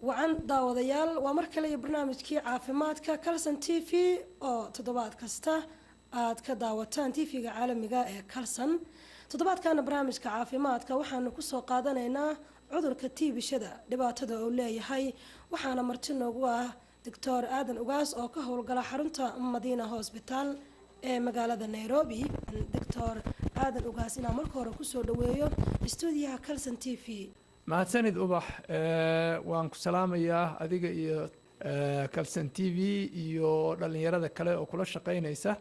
wacan daawadayaal waa mar kale barnaamijkii caafimaadka Kalson TV oo toddobaad kasta aad ka daawataan TV-ga caalamiga ee Kalson. toddobaadkan barnaamijka caafimaadka waxaanu ku soo qaadanaynaa cudurka TB-shada dhibaatada uu leeyahay waxaana marti noogu ah Dr. Aadan Ugaas oo ka howlgala xarunta Madiina Hospital ee magaalada Nairobi. Dr. Aadan Ugaas inaan marka hore ku soo dhaweeyo stuudiyaha Kalson TV. mahadsanid ubax waan ku salaamayaa adiga iyo Kalson TV iyo dhalinyarada kale oo kula shaqeynaysa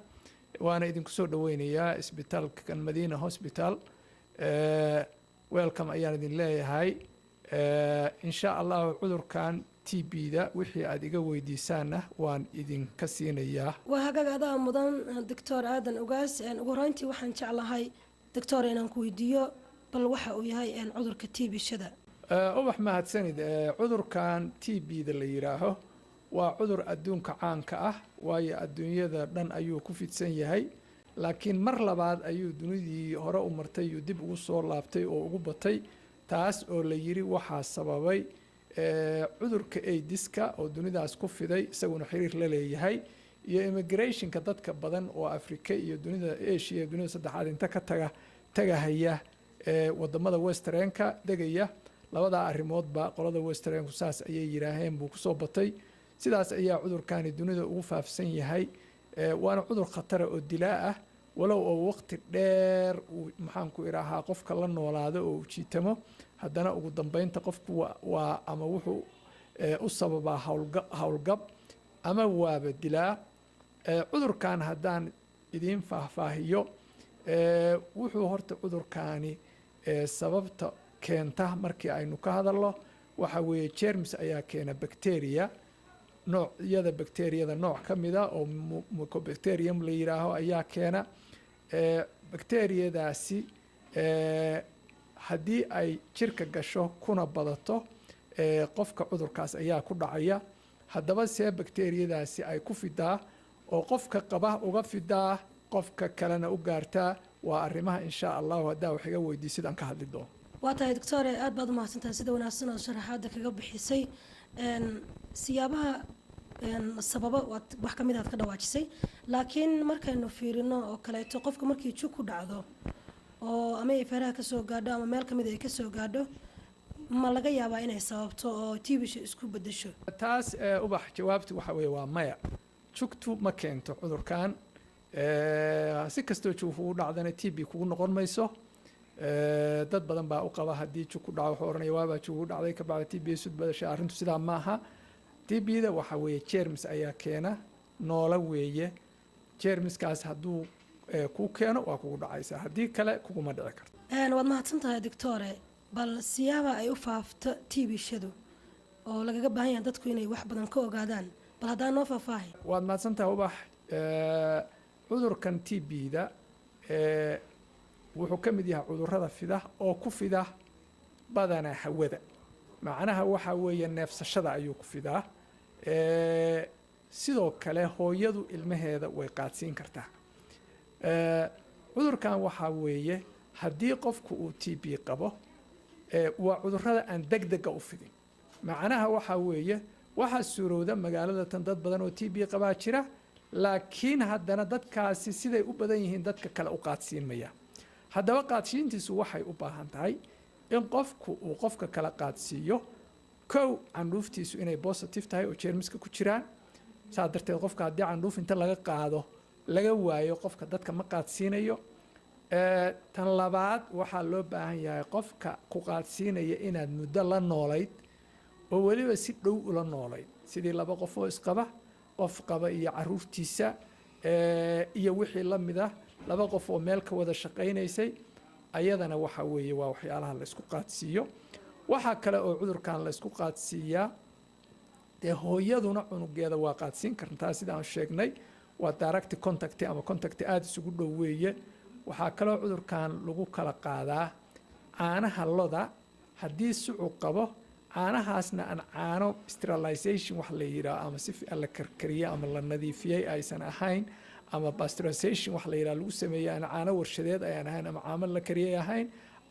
waana idinku soo dhaweynayaa isbitaalka Madiina Hospital welcome ayaan idin leeyahay insha Allah cudurkan TB-da wixii aad iga weydiisaana waan idinka siinayaa waa hagaagada mudan Dr. Aadan Ugaas ugu horeyntii waxaan jeclahay Dr. inaan ku weydiiyo bal waxa uu yahay cudurka TB-shada ubax mahadsanid cudurkan TB-da la yiraaho waa cudur adduunka caanka ah waayo adduunyada dhan ayuu ku fidsan yahay laakiin mar labaad ayuu dunidii hore u martay iyo dib ugu soo laabtay oo ugu batay taas oo la yiri waxa sababay cudurka AIDS-ka oo dunidaas ku fiday isaguna xiriir la leeyahay iyo immigrationka dadka badan oo Afrika iyo dunida Asia iyo dunida saddexaad inta ka tagahaya wadamada Westernka degaya labada arrimoodba qolada Westernku saas ayay yiraaheen buu ku soo batay sidaas ayaa cudurkani dunida ugu faafsan yahay waana cudur khatar oo dilaa ah walow oo waqti dheer uu maxaan ku iraahaa qofka la noolaado oo jiitamo haddana ugu dambeynta qofku waa ama wuxuu u sababaa hawlgab ama waaba dilaa cudurkan haddaan idiin faahfaahiyo wuxuu horta cudurkani sababta keenta markii aynu ka hadalno waxa weeye germs ayaa keena bacteria noocyada bacteriyada nooc ka mid ah oo mycobacterium la yiraaho ayaa keena bacteriyadaasi haddii ay jirka gasho kuna badato qofka cudurkaas ayaa ku dhacaya haddaba see bacteriyadaasi ay ku fidaa oo qofka qaba uga fidaa qofka kalena u gaartaa waa arrimaha insha Allah hadaa wax iga weydiisid aan ka hadli doono waa tahay Dr. aad baad u mahadsantahay sida wanaagsan oo sharaxaada kaga bixisay siyaabaha sababa wax kamid ah ka dhawaajisay laakiin markaynu fiirino oo kale qofka markii jug ku dhacdo oo ama ifaraha ka soo gaadho ama meel kamid ay ka soo gaadho ma laga yaabaa inay sababto oo TB-sha isku bedesho taas ubax jawaabtu waxa weeye waa maya jugtu ma keento cudurkan si kastoo jug uu dhacdana TB kugu noqon mayso dad badan baa u qaba haddii jug ku dhaco wuxuu oranaya waaba jug u dhacday ka bacda TB sud badashay arrintu sidaa maaha TB-da waxa weeye germs ayaa keena noola weeye germskaas hadduu ku keeno waa kugu dhacaysaa haddii kale kuguma dhici karto waad mahadsantahay Dr. bal siyaaba ay u faafto TB-shadu oo lagaga baahan yahay dadku inay wax badan ka ogaadaan bal haddaan noo faahfaahin waad mahadsantahay ubax cudurkan TB-da wuxuu ka mid yahay cudurrada fida oo ku fida badana hawada macnaha waxa weeye neefsashada ayuu ku fidaa sidoo kale hooyadu ilmaheeda way qaadsiin kartaa cudurkan waxa weeye haddii qofku uu TB qabo waa cudurrada aan degdega u fidin macnaha waxa weeye waxa suurowda magaalada tan dad badan oo TB qabaa jira laakiin haddana dadkaasi siday u badan yihiin dadka kale u qaadsiin maya haddaba qaadsiintiisu waxay u baahan tahay in qofku uu qofka kala qaadsiiyo kow candhuuftiisu inay positive tahay oo jeermiska ku jiraan saa darteed qofka haddii candhuuf inta laga qaado laga waayo qofka dadka ma qaadsiinayo tan labaad waxaa loo baahan yahay qofka ku qaadsiinaya inaad muddo la noolayd oo weliba si dhow ula noolayd sidii laba qof oo isqaba qof qaba iyo caruurtiisa iyo wixii la mid ah laba qof oo meel ka wada shaqaynaysay ayadana waxa weeye waa waxyaalaha la isku qaadsiiyo waxa kale oo cudurkan la isku qaadsiiyaa dee hooyaduna cunugeeda waa qaadsiin kartaa sida aan sheegnay waa direct contact ama contact aad isugu dhow weeye waxaa kaloo cudurkan lagu kala qaadaa caanaha loda haddii sucu qabo caanahaasna aan caano sterilization wax la yidhaah ama si la karkariyey ama la nadiifiyey aysan ahayn ama pasteurization wax la yidhaah lagu sameeyey aan caano warshadeed ayaan ahayn ama caano la kariyey ahayn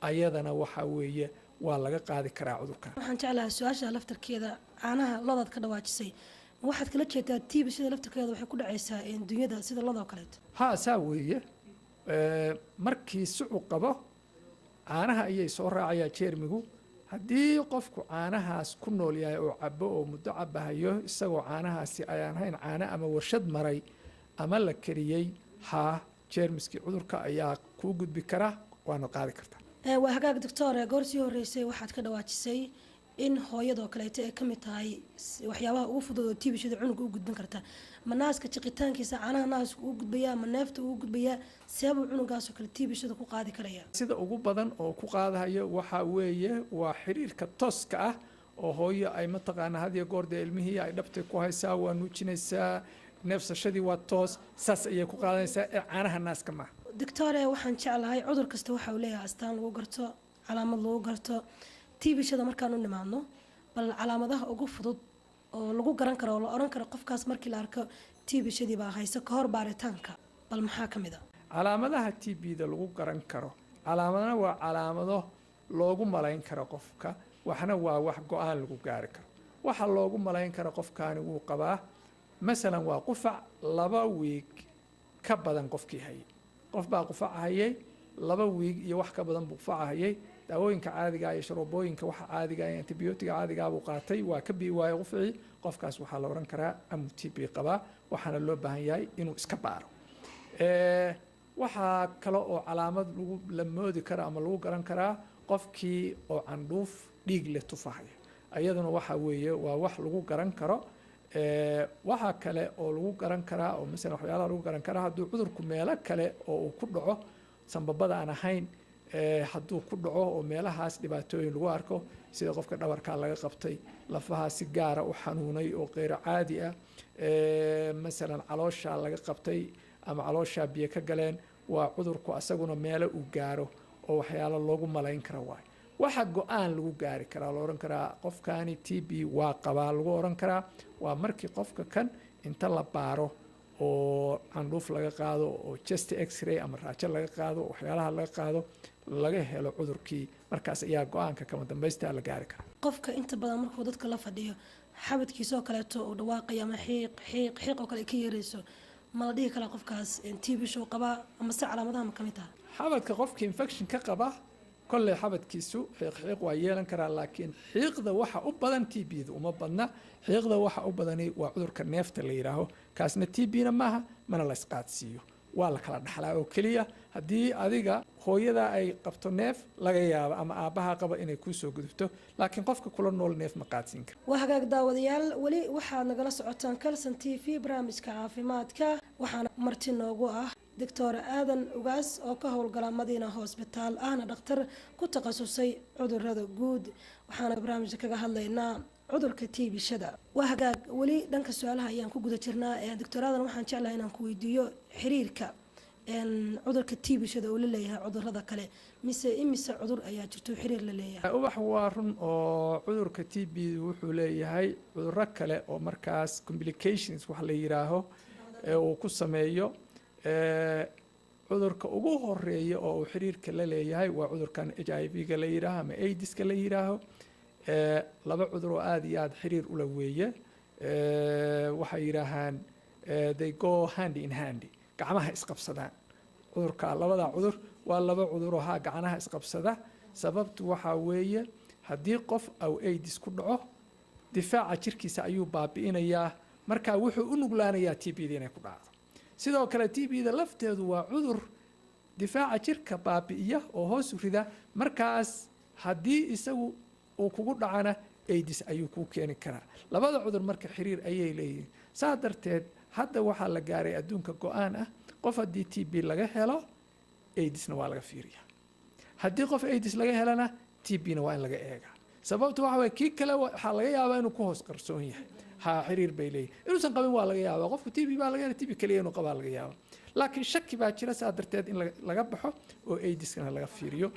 ayadana waxa weeye waa laga qaadi karaa cudurkan. waxaan jeclahay su-aasha laftarkeeda caanaha lodaad ka dhawaajisay ma waxaad kala jeedaa tiibishada laftarkeeda waxay ku dhacaysaa dunyada sida lodoo kaleeto haa saa weeye markii sucu qabo caanaha ayay soo raacayaa jeermigu haddii qofku caanahaas ku nool yahay oo cabo oo muddo cabahayo isagoo caanahaasi ayaan hayn caano ama warshad maray ama la kariyey haa jeermiskii cudurka ayaa kuu gudbi karaa waana qaadi kartaa. waa hagaag doctor goor sii horeysay waxaad ka dhawaajisay in hooyadoo kaleeto ay ka mid tahay waxyaabaha ugu fudud oo tiibishada cunuga u gudbin karta ma naaska jiqitaankiisa caanaha naaska uu gudbayaa ma neefta uu gudbayaa seebuu cunugaasoo kale tiibishada ku qaadi karaya sida ugu badan oo ku qaadahayo waxaa weeye waa xiriirka tooska ah oo hooyo ay mataqaana had iyo goor dee ilmihii ay dhabtay ku haysaa waa nuujinaysaa neefsashadii waa toos saas ayay ku qaadanaysaa ee caanaha naaska maaha. doctore waxaan jeclahay cudur kasta waxa uu leeyahay astaan lagu garto calaamad lagu garto tiibishada markaan u nimaadno bal calaamadaha ugu fudud oo lagu garan karo oo la oran karo qofkaas markii la arko tiibishadii baa haysa ka hor baaritaanka bal maxaa ka mid a calaamadaha TB-da lagu garan karo calaamadana waa calaamado loogu malayn karo qofka waxna waa wax go-aan lagu gaari karo waxa loogu malayn karo qofkaani wuu qabaa masalan waa qufac 2 wiig ka badan qofkii hayay qof baa qufac hayay 2 wiig iyo wax ka badan buu qufac hayay daawooyinka caadiga iyo sharoobooyinka waxa caadiga iyo antibiyootiga caadiga buu qaatay waa ka bii waayay qufci qofkaas waxaa la oran karaa ama TB qabaa waxaana loo baahan yahay inuu iska baaro. waxaa kale oo calaamad lagu la moodi kara ama lagu garan karaa qofkii oo candhuuf dhiig leh tufahaya ayaduna waxa weeye waa wax lagu garan karo. waxaa kale oo lagu garan karaa oo masalan waxyaalaha lagu garan karaa hadduu cudurku meelo kale oo uu ku dhaco sanbabada aan ahayn hadduu ku dhaco oo meelahaas dhibaatooyin lagu arko sida qofka dhabarkaa laga qabtay lafaha si gaara u xanuunay oo qeyro caadi ah masalan calooshaa laga qabtay ama calooshaa biyo ka galeen waa cudurku asaguna meelo uu gaaro oo waxyaalo loogu malayn kara waay waxa go-aan lagu gaari karaa la oran karaa qofkaani TB waa qabaa lagu oran karaa waa markii qofka kan inta la baaro oo candhuuf laga qaado oo chest x-ray ama raajo laga qaado waxyaalaha laga qaado laga helo cudurkii markaas ayaa go-aanka kama dambaysta la gaari karaa. qofka inta badan markuu dadka la fadhiyo xabadkiisoo kaleeto uu dhawaaqaya ama xiiq oo kale ka yeerayso ma la dhihi karaa qofkaas TB shuu qabaa ama se calaamadaha ma ka mid taha xabadka qofka infection ka qaba kolley xabadkiisu xiiq waa yeelan karaa laakiin xiiqda waxa u badan TB-da uma badna xiiqda waxa u badani waa cudurka neefta la yidhaaho kaasna TB-na maaha mana la isqaadsiiyo waa la kala dhaxlaa oo keliya haddii adiga hooyada ay qabto neef laga yaabo ama aabbaha qaba inay kuu soo gudubto laakiin qofka kula nool neef ma qaadsiin karo. waa hagaag daawadayaal weli waxaad nagala socotaan Kalson TV barnaamijka caafimaadka waxaana marti noogu ah doctor aadan ugaas oo ka howlgala Madiina Hospital ahna dhakhtar ku takhasusay cudurrada guud waxaana barnaamijka kaga hadlaynaa cudurka tiibishada. waa hagaag weli dhanka su-aalaha ayaan ku guda jirnaa doctor aadan waxaan jeclahay inaan ku weydiiyo xiriirka cudurka tiibishada uu la leeyahay cudurrada kale imise cudur ayaa jirto xiriir la leeyahay. ubax waa run oo cudurka TB wuxuu leeyahay cudurro kale oo markaas complications wax la yiraaho uu ku sameeyo cudurka ugu horeeya oo uu xiriirka la leeyahay waa cudurkan HIV-ga la yiraaho ama AIDS-ka la yiraaho 2 cudur oo aad iyo aad xiriir ula weeye waxay yiraahaan they go hand in hand gacmaha isqabsadaan cudurka labada cudur waa 2 cudur oo gacmaha isqabsada sababtu waxa weeye haddii qof aw AIDS ku dhaco difaaca jirkiisa ayuu baabi'inayaa marka wuxuu u nuglaanayaa TB-da inay ku dhacdo sidoo kale TB-da lafteedu waa cudur difaaca jirka baabi'iya oo hoos u rida markaas haddii isagu uu kugu dhacana AIDS ayuu ku keeni karaa labada cudur marka xiriir ayay leeyihiin saa darteed hadda waxaa la gaaray adduunka go-aan ah qof haddii TB laga helo AIDS-na waa laga fiiriyaa haddii qof AIDS laga helana TB-na waa in laga eegaa sababtu waxa weeye kii kale waxaa laga yaabaa inuu ku hoos qarsoon yahay xiriir bay leeyihiin inuusan qabin waa laga yaabaa qofku TB baa laga helay TB kaliya inuu qabaa laga yaabaa laakiin shaki baa jira saa darteed in laga baxo oo AIDS-kana laga fiiriyo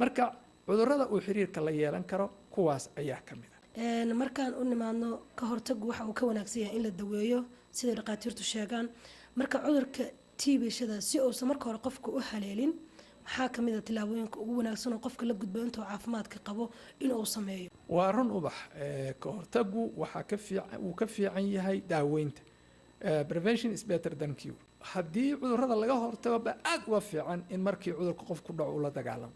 marka cudurrada uu xiriirka la yeelan karo kuwaas ayaa ka mid ah markaan u nimaadno ka hortaggu waxa uu ka wanaagsan yahay in la daweeyo sida dhaqaatiirtu sheegaan marka cudurka TB-shada si uusan marka hore qofka u haleelin maxaa ka mid a tillaabooyinka ugu wanaagsan oo qofka la gudbo intuu caafimaadka qabo inuu sameeyo? waa run ubax ka hortagu wuu ka fiican yahay daaweynta. Prevention is better than cure. haddii cudurrada laga hortago ba aad uga fiican in markii cudurka qof ku dhaco uu la dagaalamo.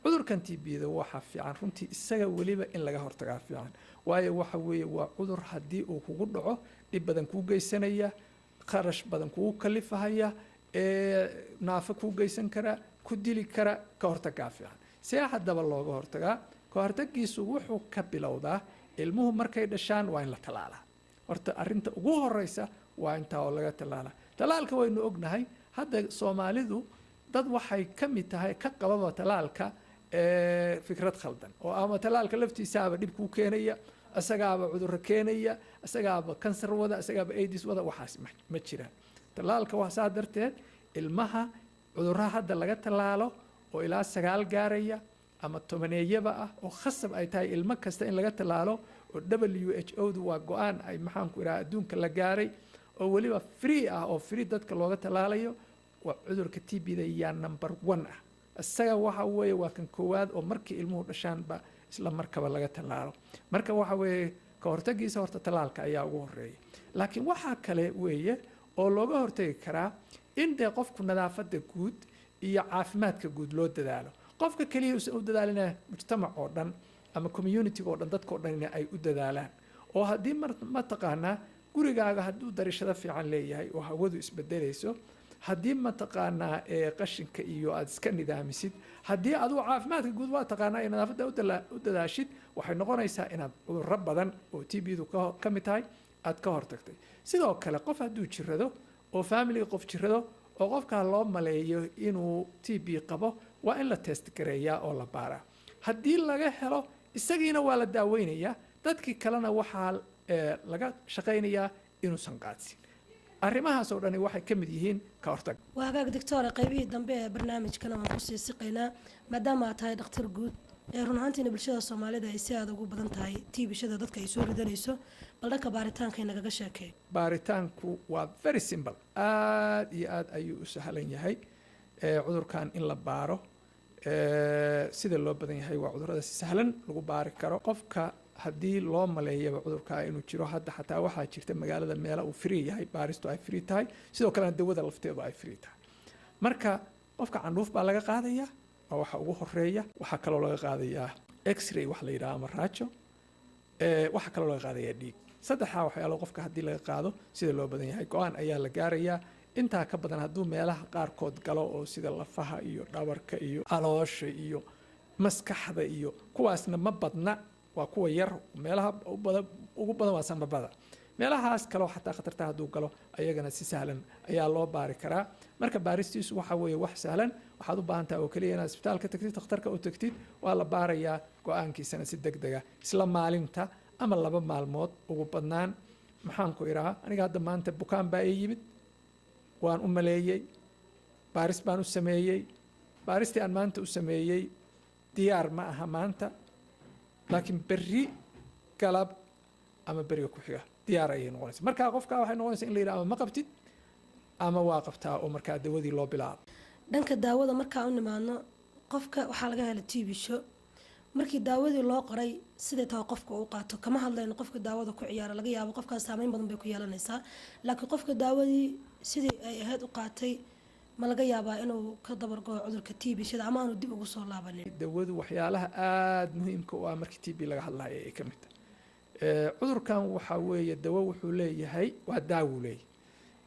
cudurkan TB-da waxaa fiican runtii isaga weliba in laga hortagaa fiican, waayo waxa weeye waa cudur haddii uu kugu dhaco dhib badan kuu geysanaya, kharash badan kugu kalifahaya, naafo kuu geysan kara, ku dili kara. ka hortagaa fiican. see haddaba looga hortagaa? ka hortagiisu wuxuu ka bilowdaa ilmuhu markay dhashaan waa in la tallaalaa. horta arrinta ugu horeysa waa intaa oo laga tallaalaa. tallaalka waynu ognahay hadda Soomaalidu dad waxay ka mid tahay ka qababa tallaalka fikrad khaldan oo ama tallaalka laftiisaaba dhib ku keenaya, asagaaba cudur keenaya, asagaaba kansar wada, asagaaba AIDS wada. waxaas ma jiraan. tallaalka waa saa darteed ilmaha cudurraha hadda laga tallaalo oo ilaa 9 gaaraya ama 10 ah oo khasab ay tahay ilmo kasta in laga tallaalo oo WHO waa go'aan ay maxaan ku iraahdaa adduunka la gaaray oo waliba free ah oo free dadka looga tallaalayo. waa cudurka TB-da yaa number 1 ah. isaga waxa weeye waa kan koowaad oo markii ilmuhu dhashaanba isla markaba laga tallaalo. marka waxa weeye ka hortagiisa horta tallaalka ayaa ugu horeeya. laakiin waxaa kale weeye oo looga hortagi karaa in dee qofku nadaafadda guud iyo caafimaadka guud loo dadaalo. qofka kaliya uusan u dadaalina mujtamac oo dhan ama community oo dhan dadka oo dhan ay u dadaalaan. oo haddii ma taqaanaa gurigaaga hadduu darashada fiican leeyahay oo hawadu isbedelayso, haddii ma taqaanaa qashinka iyo aad iska nidaamisid, haddii aduu caafimaadka guud waa taqaanaa iyo nadaafadda u dadaashid, waxay noqonaysaa inaad cudurro badan oo TB-du ka mid tahay aad ka hortagtay. sidoo kale qof hadduu jirado oo familiga qof jirado oo qofkaa loo maleeyo inuu TB qabo, waa in la test gareeyaa oo la baaraa. haddii laga helo isagiina waa la daaweynayaa, dadkii kalena waxaa laga shaqaynayaa inuusan qaadsin. arrimahaas oo dhani waxay ka mid yihiin ka hortag. waa hagaag doctore, qaybihii dambe ee barnaamijkana waan kusii siqaynaa maadaama aad tahay dhakhtar guud. run ahaantiina bulshada Soomaalida ay si aad ugu badan tahay TB-shada dadka ay soo ridanayso, bal dhanka baaritaanka inagaga sheekay. baaritaanku waa very simple, aad iyo aad ayuu u sahlan yahay. cudurkan in la baaro sida loo badan yahay waa cudurrada si sahlan lagu baari karo. qofka haddii loo maleeyaba cudurkaa inuu jiro, hadda xataa waxaa jirta magaalada meelo uu free yahay, baaristu ay free tahay, sidoo kalena dawada lafteedu ay free tahay. marka qofka candhuuf baa laga qaadayaa, waa waxa ugu horeeya. waxaa kaloo laga qaadayaa x-ray wax la yidhaha ama raajo. waxaa kaloo laga qaadayaa dhiig. saddexdaa waxyaalo qofka haddii laga qaado sida loo badan yahay go-aan ayaa la gaarayaa. intaa ka badan hadduu meelaha qaarkood galo oo sida lafaha iyo dhabarka iyo caloosha iyo maskaxda iyo kuwaasna ma badna, waa kuwa yar. meelaha ugu badan waa sanbabada. meelahaas kaloo xataa khatarta hadduu galo ayagana si sahlan ayaa loo baari karaa. marka baaristiisu waxa weeye wax sahlan. waxaad u baahan tahay oo keliya inaad isbitaalka tagtid, dhakhtarka u tagtid, waa la baarayaa go-aankiisana si degdega isla maalinta ama 2 maalmood ugu badnaan. maxaan ku idhahaa aniga hadda maanta bukaan baa ii yimid, waan u maleeyey, baaris baan u sameeyey. baaristii aan maanta u sameeyey diyaar ma aha maanta, laakiin berri galab ama beriga ku xiga diyaar ayay noqonaysaa. markaa qofkaa waxay noqonaysaa in la yidhaha ama ma qabtid ama waa qabtaa oo markaa dawadii loo bilaabo. dhanka daawada markaa u nimaadno, qofka waxaa laga hela TB-sho. markii daawadii loo qoray siday tahay qofka uu qaato, kama hadlayno qofka daawada ku ciyaara. laga yaabo qofkaas saameyn badan bay ku yeelanaysaa, laakiin qofka daawadii sidii ay ahayd u qaatay ma laga yaabaa inuu ka dabargo cudurka TB-shada ama aanu dib ugu soo laabanin. dawadu waxyaalaha aada muhiimka u ah markii TB laga hadlayo ay ka mid tahay. cudurkan waxaa weeye dawo wuxuu leeyahay, waa daawuu leeyahay.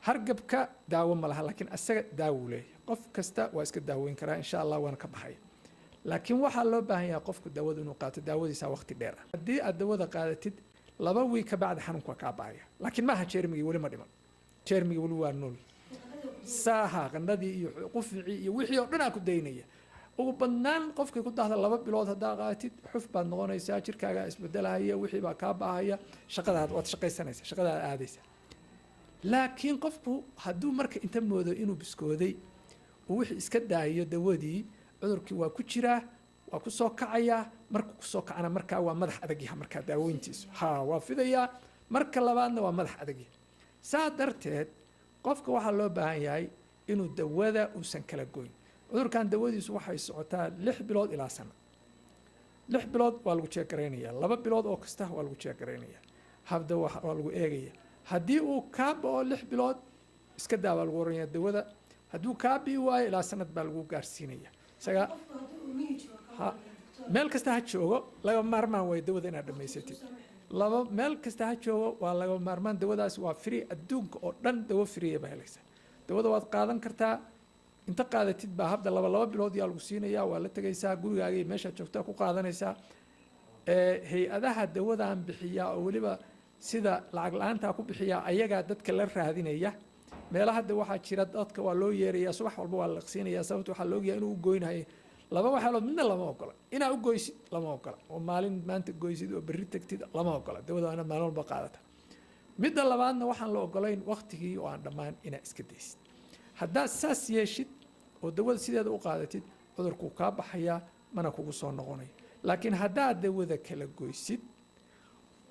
hargabka daawo ma laha, laakiin asaga daawuu leeyahay. qof kasta waa iska daaweyn karaa insha allah, waana ka baxaya. laakiin waxaa loo baahan yahay qofku daawada inuu qaato daawadiisa waqti dheer ah. haddii aad dawada qaadatid 2 wiig ka bacdi xanuunku waa kaa baaya. laakiin maaha jeermigii weli ma dhiman, jeermigii weli waa nool. saaha qandhadii iyo quficii iyo wixii oo dhan aa ku daynaya. ugu badnaan qofkii ku dahda 2 bilood haddaa qaatid xuf baad noqonaysaa, jirkaagaa isbedelahaya, wixii baa kaa baahaya, shaqadaad waad shaqaysanaysaa, shaqadaad aadaysaa. laakiin qofku hadduu marka inta moodo inuu biskooday uu wixii iska daayo dawadii, cudurkii waa ku jiraa, waa ku soo kacayaa. markuu ku soo kacana markaa waa madax adagyaha, markaa daaweyntiisu waa fidayaa. marka labaadna waa madax adagyaha. saa darteed qofka waxaa loo baahan yahay inuu dawada uusan kala goyn cudurkan dawadiisu waxay socotaa 6 bilood ilaa sano 6 bilood waa lagu jeegaraynayaa 2 bilood oo kasta waa lagu jeegaraynayaa habda waa lagu eegaya haddii uu kaa bao 6 bilood iska daa baa lagu oranaya dawada hadduu kaa bii waayo ilaa sanad baa lagu gaarsiinaya meel kasta ha joogo laga maarmaan way dawada inaad dhammaysatid meel kasta ha joogo waa laga maarmaan dawadaas waa free adduunka oo dhan dawo free baa helaysaa dawada waad qaadan kartaa inta qaadatid baa habda 2 bilood yaa lagu siinayaa waa la tegaysaa gurigaaga iyo meeshaad joogtaa ku qaadanaysaa hay-adaha dawadan bixiya oo weliba sida lacag la-aantaa ku bixiya ayagaa dadka la raadinaya meelaha hadda waxaa jira dadka waa loo yeerayaa subax walba waa la laqsiinayaa sababta waxaa loogayaa inuu u goynayo 2 waxyaalood midna lama ogola inaa u goysid lama ogola oo maalin maanta goysid oo berri tagtid lama ogola dawada waa inaad maalin walba qaadata midda labaadna waxaan la ogolayn waqtigii oo aan dhammaan inaa iska daysid haddaad saas yeeshid oo dawada sideeda u qaadatid cudurkuu kaa baxayaa mana kugu soo noqonayo laakiin haddaad dawada kala goysid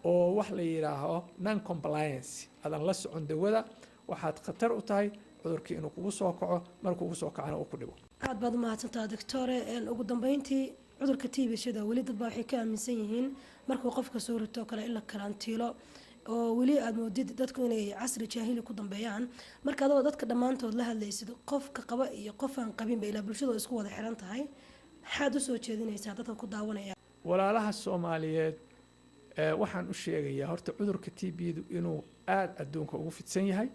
oo wax la yidhaaho non compliance aadan la socon dawada waxaad khatar u tahay cudurkii inuu kugu soo kaco mar kugu soo kacana uu ku dhibo aad baad umahadsantaa doctore ugu dambeyntii cudurka tiibishada weli dad baa waxay ka aaminsan yihiin markuu qofka soo rito kale in la karantiilo oo weli aad moodid dadku inay casri jaahili ku dambeeyaan marka adoo dadka dhammaantood la hadlaysid qofka qaba iyo qof aan qabinba ilaa bulshada isku wada xiran tahay maxaad usoo jeedinaysaa dadka ku daawanaya walaalaha soomaaliyeed waxaan u sheegayaa horta cudurka TB-du inuu aada adduunka ugu fidsan yahay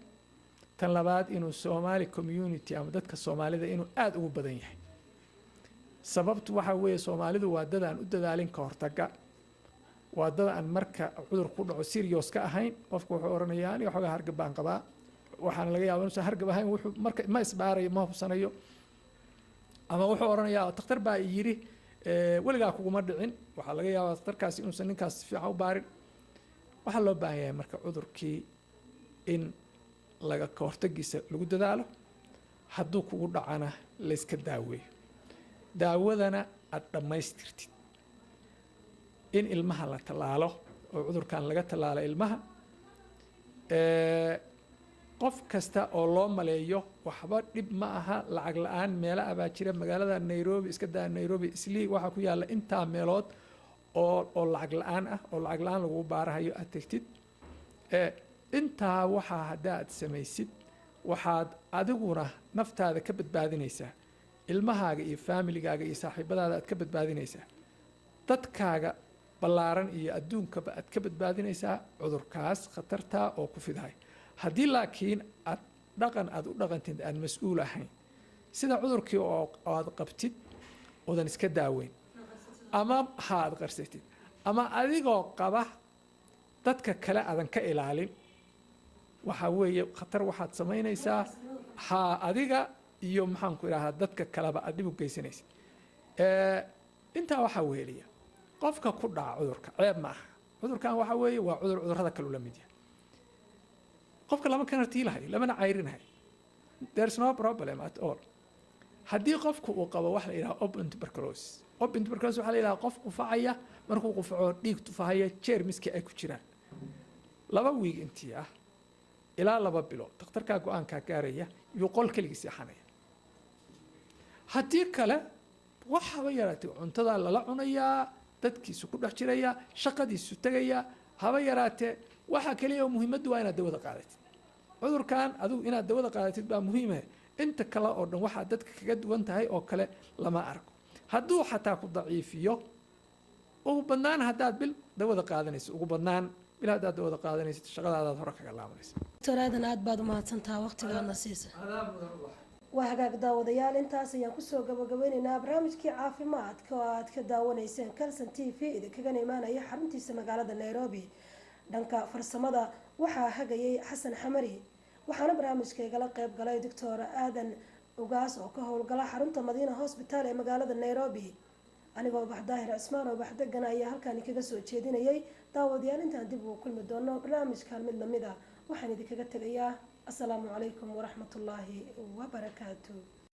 tan labaad inuu Somali community ama dadka Soomaalida inuu aada ugu badan yahay sababtu waxa weeye Soomaalidu waa dad aan u dadaalin ka hortaga waa dad aan marka cudur ku dhaco serious ka ahayn qofku wuxuu oranayaa aniga xogaa hargab baan qabaa waxaan laga yaabaa inuu hargab ahayn wuxuu marka ma isbaarayo ma hubsanayo ama wuxuu oranayaa dhakhtar baa yiri weligaa kuguma dhicin waxaa laga yaabaa dhakhtarkaasi inuusan ninkaas si fiican u baarin waxaa loo baahan yahay marka cudurkii in laga ka hortagiisa lagu dadaalo hadduu kugu dhacana layska daaweeyo daawadana aad dhammaystirtid in ilmaha la tallaalo oo cudurkan laga tallaalo ilmaha qof kasta oo loo maleeyo waxba dhib ma aha lacag la-aan meelo abaa jira magaalada Nairobi iska daa Nairobi islii waxaa ku yaalla intaa meelood oo lacag la-aan ah oo lacag la-aan lagu baarahayo aad tegtid intaa waxaa haddaad samaysid waxaad adiguna naftaada ka badbaadinaysaa ilmahaaga iyo familigaaga iyo saaxiibadaada aad ka badbaadinaysaa dadkaaga ballaaran iyo adduunkaba aad ka badbaadinaysaa cudurkaas khatartaa oo ku fidahay haddii laakiin aad u dhaqantid aan mas-uul ahayn sida cudurkii oo aad qabtid oodan iska daaweyn ama aad qarsatid ama adigoo qaba dadka kale aadan ka ilaalin waxa weeye khatar waxaad samaynaysaa adiga iyo maxaan ku idhahdaa dadka kaleba aad dhib u geysanaysid intaa waxaa weeliya qofka ku dhaca cudurka ceeb ma aha cudurkan waxa weeye waa cudurrada kale ula mid yahay qofka lama kanartiilahayo lamana cayrinahayo there's no problem at all haddii qofku uu qabo wax la yidhaha open tuberculosis waxaa la yidhaha qof qufacaya markuu qufaco dhiig tufahaya jeermiska ay ku jiraan 2 wiig intii ah ilaa 2 bilood dhakhtarkaa go-aankaa gaaraya yuu qol keligii seexanaya haddii kale waxaba yaraatay cuntadaa lala cunayaa dadkiisu ku dhex jiraya shaqadiisu tegaya haba yaraatee waxa kaliya oo muhiimaddu waa inaad dawada qaadatid cudurkan adigu inaad dawada qaadatid baa muhiimah inta kale oo dhan waxaa dadka kaga duwan tahay oo kale lama arko hadduu xataa ku daciifiyo ugu badnaan haddaad bil dawada qaadanayso ugu badnaan bil haddaad dawada qaadanaysid shaqadaadaad hore kaga laabanaysa doctor aadan aad baad umahadsantaha waqtigaadna siisa waa hagaag daawadayaal intaas ayaan kusoo gabagabeynaynaa barnaamijkii caafimaadka oo aad ka daawanayseen Kalson TV idinkagana imaanaya xaruntiisa magaalada Nairobi dhanka farsamada waxaa hagayay xasan xamari waxaana barnaamijka igala qayb galay doctor aadan ugaas oo ka howlgala xarunta Madiina Hospital ee magaalada Nairobi anigoo baxdaahir cismaan oo baxdagana ayaa halkaan kaga soo jeedinayay daawadayaal intaan dib ugu kulmi doono barnaamijkan mid lamid ah waxaan idinkaga tagayaa assalaamu calaykum waraxmatullaahi wabarakaatuh